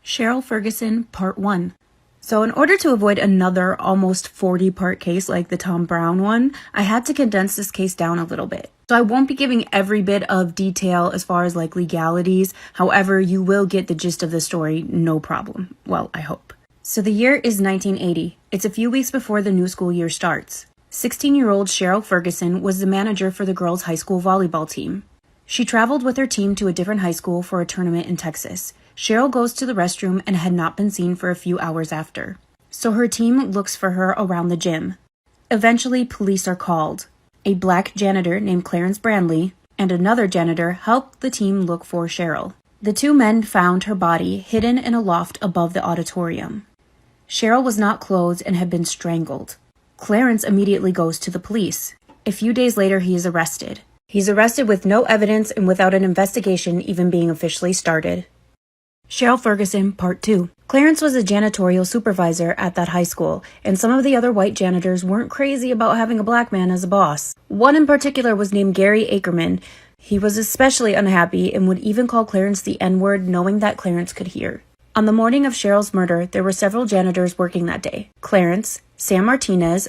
Cheryl Ferguson, Part 1. So in order to avoid another almost 40-part case like the Tom Brown one, I had to condense this case down a little bit. So I won't be giving every bit of detail as far as like legalities. However, you will get the gist of the story, no problem. Well, I hope. So the year is 1980. It's a few weeks before the new school year starts. 16-year-old Cheryl Ferguson was the manager for the girls' high school volleyball team. She traveled with her team to a different high school for a tournament in Texas. Cheryl goes to the restroom and had not been seen for a few hours after. So her team looks for her around the gym. Eventually, police are called. A black janitor named Clarence Brandley and another janitor helped the team look for Cheryl. The two men found her body hidden in a loft above the auditorium. Cheryl was not clothed and had been strangled. Clarence immediately goes to the police. A few days later, he is arrested. He's arrested with no evidence and without an investigation even being officially started. Cheryl Ferguson, Part 2. Clarence was a janitorial supervisor at that high school, and some of the other white janitors weren't crazy about having a black man as a boss. One in particular was named Gary Ackerman. He was especially unhappy and would even call Clarence the N-word, knowing that Clarence could hear. On the morning of Cheryl's murder, there were several janitors working that day. Clarence, Sam Martinez,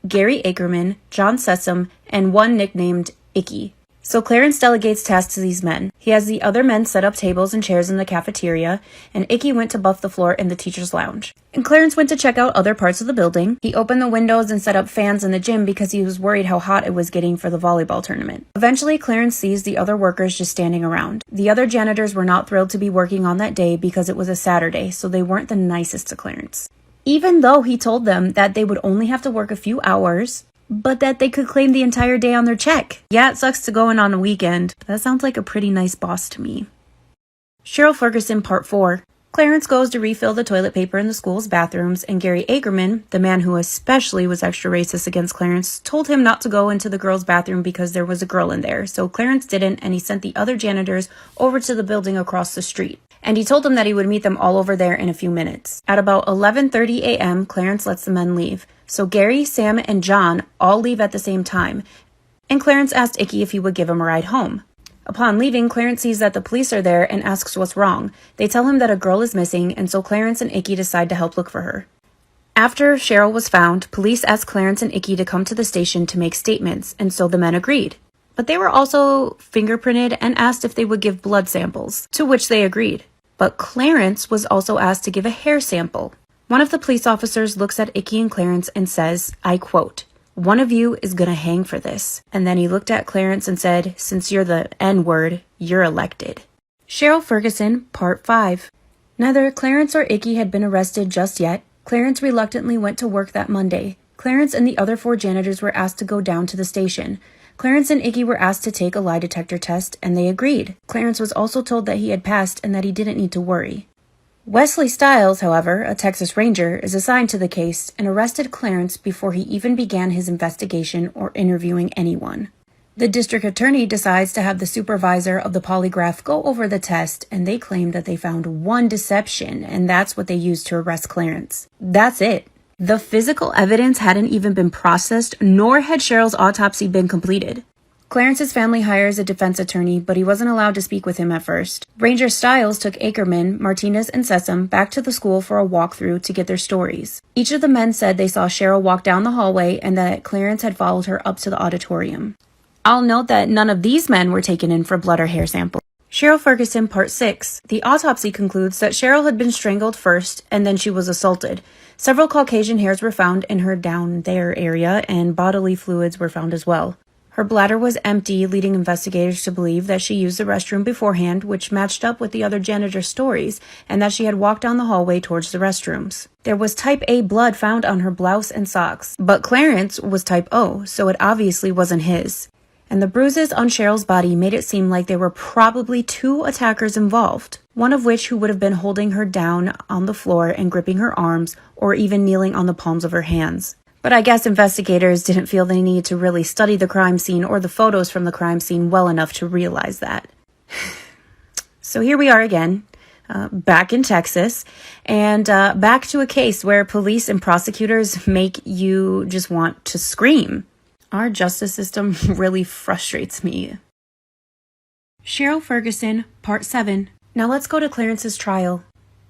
Gary Ackerman, John Sessom, and one nicknamed Icky. So Clarence delegates tasks to these men. He has the other men set up tables and chairs in the cafeteria, and Icky went to buff the floor in the teacher's lounge. And Clarence went to check out other parts of the building. He opened the windows and set up fans in the gym because he was worried how hot it was getting for the volleyball tournament. Eventually, Clarence sees the other workers just standing around. The other janitors were not thrilled to be working on that day because it was a Saturday, so they weren't the nicest to Clarence. Even though he told them that they would only have to work a few hours, but that they could claim the entire day on their check. Yeah, it sucks to go in on a weekend, but that sounds like a pretty nice boss to me. Cheryl Ferguson, Part 4. Clarence goes to refill the toilet paper in the school's bathrooms, and Gary Ackerman, the man who especially was extra racist against Clarence, told him not to go into the girls' bathroom because there was a girl in there, so Clarence didn't, and he sent the other janitors over to the building across the street. And he told them that he would meet them all over there in a few minutes. At about 11:30 a.m., Clarence lets the men leave. So Gary, Sam, and John all leave at the same time, and Clarence asked Icky if he would give him a ride home. Upon leaving, Clarence sees that the police are there and asks what's wrong. They tell him that a girl is missing, and so Clarence and Icky decide to help look for her. After Cheryl was found, police asked Clarence and Icky to come to the station to make statements, and so the men agreed. But they were also fingerprinted and asked if they would give blood samples, to which they agreed. But Clarence was also asked to give a hair sample. One of the police officers looks at Icky and Clarence and says, I quote, "One of you is gonna hang for this." And then he looked at Clarence and said, "Since you're the N-word, you're elected." Cheryl Ferguson, Part 5. Neither Clarence or Icky had been arrested just yet. Clarence reluctantly went to work that Monday. Clarence and the other 4 janitors were asked to go down to the station. Clarence and Icky were asked to take a lie detector test, and they agreed. Clarence was also told that he had passed and that he didn't need to worry. Wesley Stiles, however, a Texas Ranger, is assigned to the case and arrested Clarence before he even began his investigation or interviewing anyone. The district attorney decides to have the supervisor of the polygraph go over the test, and they claim that they found one deception, and that's what they used to arrest Clarence. That's it. The physical evidence hadn't even been processed, nor had Cheryl's autopsy been completed. Clarence's family hires a defense attorney, but he wasn't allowed to speak with him at first. Ranger Stiles took Ackerman, Martinez, and Sessom back to the school for a walkthrough to get their stories. Each of the men said they saw Cheryl walk down the hallway and that Clarence had followed her up to the auditorium. I'll note that none of these men were taken in for blood or hair samples. Cheryl Ferguson, Part 6. The autopsy concludes that Cheryl had been strangled first, and then she was assaulted. Several Caucasian hairs were found in her down there area, and bodily fluids were found as well. Her bladder was empty, leading investigators to believe that she used the restroom beforehand, which matched up with the other janitor's stories, and that she had walked down the hallway towards the restrooms. There was type A blood found on her blouse and socks, but Clarence was type O, so it obviously wasn't his. And the bruises on Cheryl's body made it seem like there were probably 2 attackers involved, one of which who would have been holding her down on the floor and gripping her arms, or even kneeling on the palms of her hands. But I guess investigators didn't feel they needed to really study the crime scene or the photos from the crime scene well enough to realize that. So here we are again, back in Texas, and back to a case where police and prosecutors make you just want to scream. Our justice system really frustrates me. Cheryl Ferguson, Part 7. Now let's go to Clarence's trial.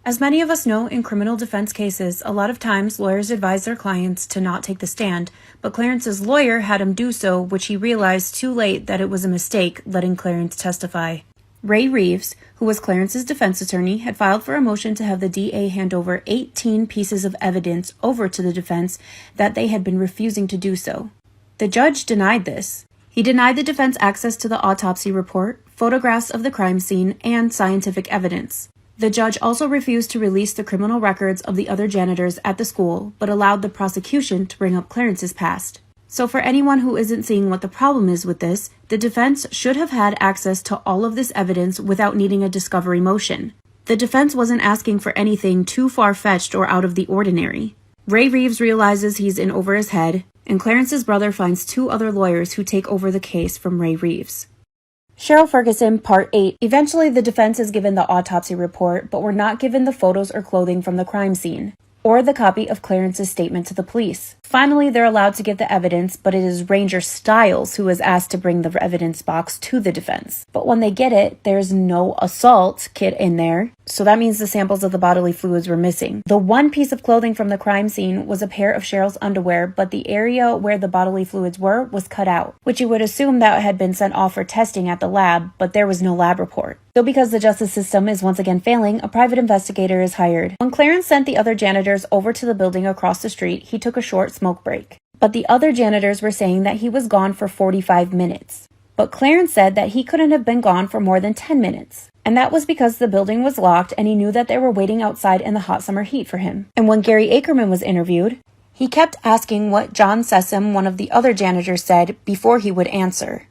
As many of us know, in criminal defense cases, a lot of times lawyers advise their clients to not take the stand, but Clarence's lawyer had him do so, which he realized too late that it was a mistake letting Clarence testify. Ray Reeves, who was Clarence's defense attorney, had filed for a motion to have the DA hand over 18 pieces of evidence over to the defense that they had been refusing to do so. The judge denied this. He denied the defense access to the autopsy report, photographs of the crime scene, and scientific evidence. The judge also refused to release the criminal records of the other janitors at the school, but allowed the prosecution to bring up Clarence's past. So for anyone who isn't seeing what the problem is with this, the defense should have had access to all of this evidence without needing a discovery motion. The defense wasn't asking for anything too far-fetched or out of the ordinary. Ray Reeves realizes he's in over his head, and Clarence's brother finds 2 other lawyers who take over the case from Ray Reeves. Cheryl Ferguson, Part 8. Eventually, the defense is given the autopsy report, but were not given the photos or clothing from the crime scene, or the copy of Clarence's statement to the police. Finally, they're allowed to get the evidence, but it is Ranger Stiles who is asked to bring the evidence box to the defense. But when they get it, there's no assault kit in there, so that means the samples of the bodily fluids were missing. The one piece of clothing from the crime scene was a pair of Cheryl's underwear, but the area where the bodily fluids were was cut out, which you would assume that had been sent off for testing at the lab, but there was no lab report. So because the justice system is once again failing, a private investigator is hired. When Clarence sent the other janitors over to the building across the street, he took a short smoke break. But the other janitors were saying that he was gone for 45 minutes. But Clarence said that he couldn't have been gone for more than 10 minutes. And that was because the building was locked and he knew that they were waiting outside in the hot summer heat for him. And when Gary Ackerman was interviewed, he kept asking what John Sessom, one of the other janitors, said before he would answer.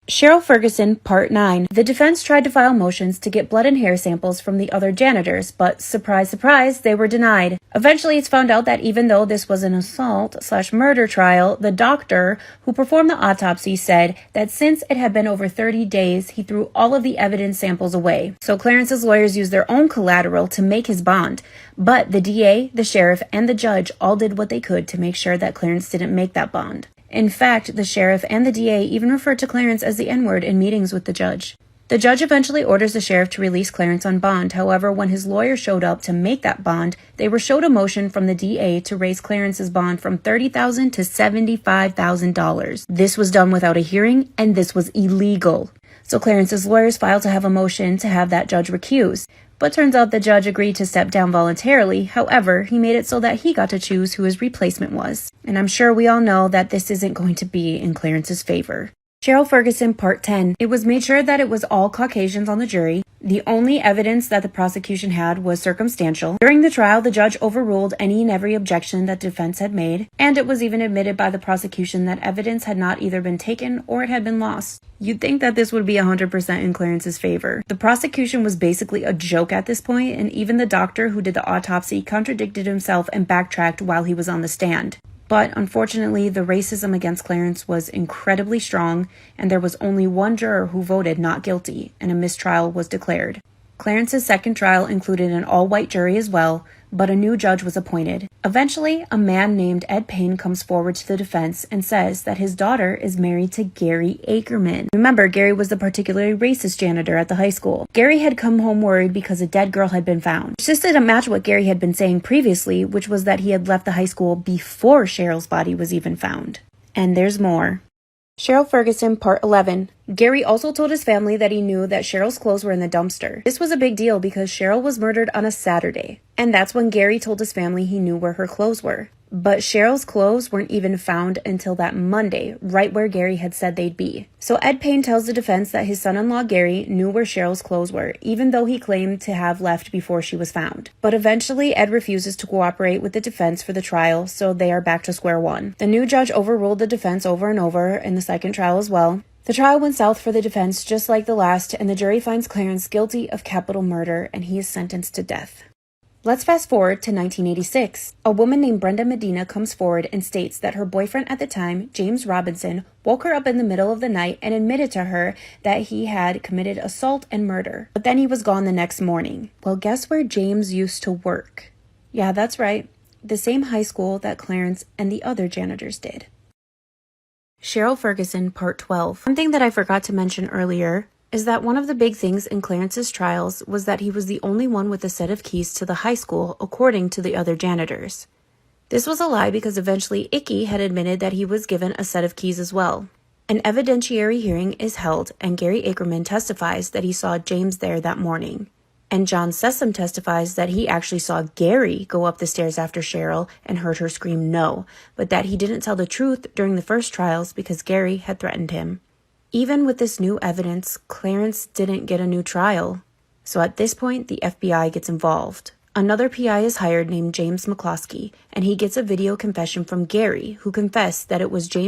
Cheryl Ferguson, Part 9. The defense tried to file motions to get blood and hair samples from the other janitors, but surprise, surprise, they were denied. Eventually, it's found out that even though this was an assault/murder trial, the doctor who performed the autopsy said that since it had been over 30 days, he threw all of the evidence samples away. So Clarence's lawyers used their own collateral to make his bond. But the DA, the sheriff, and the judge all did what they could to make sure that Clarence didn't make that bond. In fact, the sheriff and the DA even referred to Clarence as the N-word in meetings with the judge. The judge eventually orders the sheriff to release Clarence on bond. However, when his lawyer showed up to make that bond, they were showed a motion from the DA to raise Clarence's bond from $30,000 to $75,000. This was done without a hearing, and this was illegal. So Clarence's lawyers filed to have a motion to have that judge recused. But turns out the judge agreed to step down voluntarily. However, he made it so that he got to choose who his replacement was. And I'm sure we all know that this isn't going to be in Clarence's favor. Cheryl Ferguson, Part 10. It was made sure that it was all Caucasians on the jury. The only evidence that the prosecution had was circumstantial. During the trial, the judge overruled any and every objection that defense had made, and it was even admitted by the prosecution that evidence had not either been taken or it had been lost. You'd think that this would be 100% in Clarence's favor. The prosecution was basically a joke at this point, and even the doctor who did the autopsy contradicted himself and backtracked while he was on the stand. But unfortunately, the racism against Clarence was incredibly strong, and there was only one juror who voted not guilty, and a mistrial was declared. Clarence's second trial included an all-white jury as well, but a new judge was appointed. Eventually, a man named Ed Payne comes forward to the defense and says that his daughter is married to Gary Ackerman. Remember, Gary was the particularly racist janitor at the high school. Gary had come home worried because a dead girl had been found. Which just didn't match what Gary had been saying previously, which was that he had left the high school before Cheryl's body was even found. And there's more. Cheryl Ferguson, Part 11. Gary also told his family that he knew that Cheryl's clothes were in the dumpster. This was a big deal because Cheryl was murdered on a Saturday, and that's when Gary told his family he knew where her clothes were. But Cheryl's clothes weren't even found until that Monday, right where Gary had said they'd be. So Ed Payne tells the defense that his son-in-law Gary knew where Cheryl's clothes were, even though he claimed to have left before she was found. But eventually, Ed refuses to cooperate with the defense for the trial, so they are back to square one. The new judge overruled the defense over and over in the second trial as well. The trial went south for the defense just like the last, and the jury finds Clarence guilty of capital murder, and he is sentenced to death. Let's fast forward to 1986. A woman named Brenda Medina comes forward and states that her boyfriend at the time, James Robinson, woke her up in the middle of the night and admitted to her that he had committed assault and murder. But then he was gone the next morning. Well, guess where James used to work? Yeah, that's right. The same high school that Clarence and the other janitors did. Cheryl Ferguson, Part 12. Something that I forgot to mention earlier, is that one of the big things in Clarence's trials was that he was the only one with a set of keys to the high school, according to the other janitors. This was a lie because eventually Icky had admitted that he was given a set of keys as well. An evidentiary hearing is held, and Gary Ackerman testifies that he saw James there that morning. And John Sessom testifies that he actually saw Gary go up the stairs after Cheryl and heard her scream no, but that he didn't tell the truth during the first trials because Gary had threatened him. Even with this new evidence, Clarence didn't get a new trial. So at this point, the FBI gets involved. Another PI is hired named James McCloskey, and he gets a video confession from Gary, who confessed that it was James